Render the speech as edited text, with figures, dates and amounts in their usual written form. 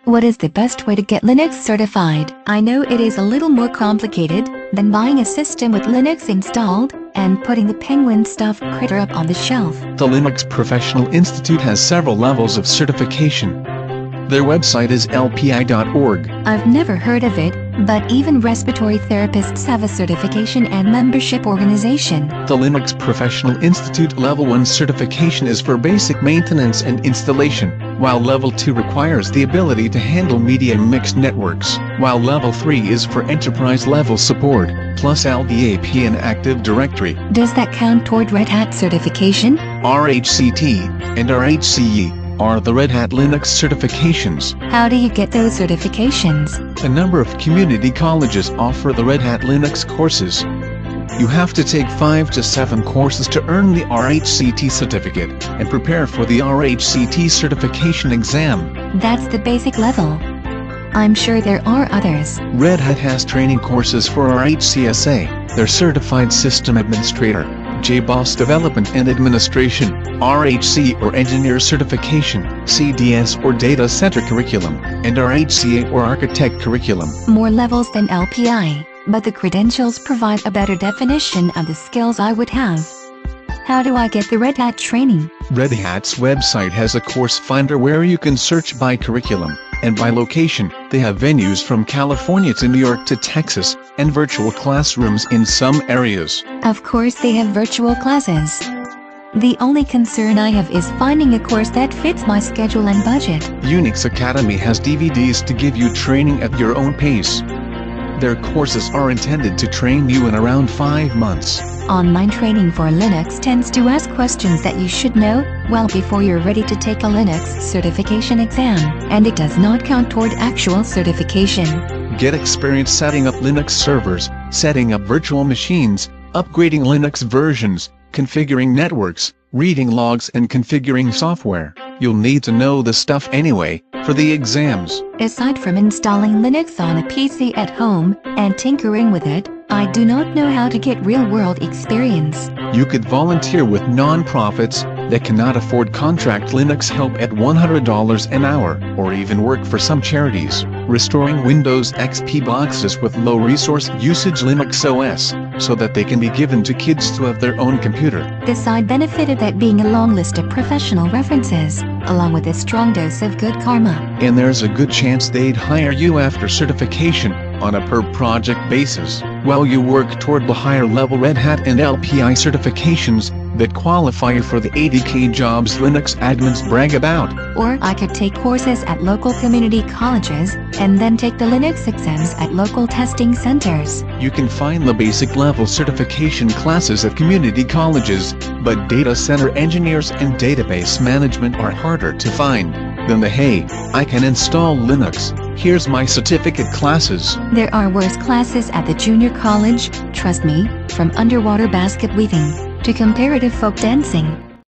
What is the best way to get Linux certified? I know it is a little more complicated than buying a system with Linux installed and putting the Penguin stuffed critter up on the shelf. The Linux Professional Institute has several levels of certification. Their website is lpi.org. I've never heard of it, but even respiratory therapists have a certification and membership organization. The Linux Professional Institute Level 1 certification is for basic maintenance and installation, while Level 2 requires the ability to handle media mixed networks, while Level 3 is for enterprise-level support, plus LDAP and Active Directory. Does that count toward Red Hat certification? RHCT and RHCE are the Red Hat Linux certifications. How do you get those certifications? A number of community colleges offer the Red Hat Linux courses. You have to take 5 to 7 courses to earn the RHCT certificate and prepare for the RHCT certification exam. That's the basic level. I'm sure there are others. Red Hat has training courses for RHCSA, their Certified System Administrator, JBoss Development and Administration, RHC or Engineer Certification, CDS or Data Center Curriculum, and RHCA or Architect Curriculum. More levels than LPI, but the credentials provide a better definition of the skills I would have. How do I get the Red Hat training? Red Hat's website has a course finder where you can search by curriculum and by location. They have venues from California to New York to Texas, and virtual classrooms in some areas. Of course they have virtual classes. The only concern I have is finding a course that fits my schedule and budget. Unix Academy has DVDs to give you training at your own pace. Their courses are intended to train you in around 5 months. Online training for Linux tends to ask questions that you should know well before you're ready to take a Linux certification exam, and it does not count toward actual certification. Get experience setting up Linux servers, setting up virtual machines, upgrading Linux versions, configuring networks, reading logs and configuring software. You'll need to know the stuff anyway, for the exams. Aside from installing Linux on a PC at home and tinkering with it, I do not know how to get real-world experience. You could volunteer with non-profits that cannot afford contract Linux help at $100 an hour, or even work for some charities, restoring Windows XP boxes with low resource usage Linux OS, so that they can be given to kids to have their own computer. The side benefit of that being a long list of professional references, along with a strong dose of good karma. And there's a good chance they'd hire you after certification, on a per-project basis, while you work toward the higher-level Red Hat and LPI certifications that qualify you for the 80K jobs Linux admins brag about. Or I could take courses at local community colleges, and then take the Linux exams at local testing centers. You can find the basic level certification classes at community colleges, but data center engineers and database management are harder to find than the "Hey, I can install Linux, here's my certificate" classes. There are worse classes at the junior college, trust me, from underwater basket weaving to comparative folk dancing.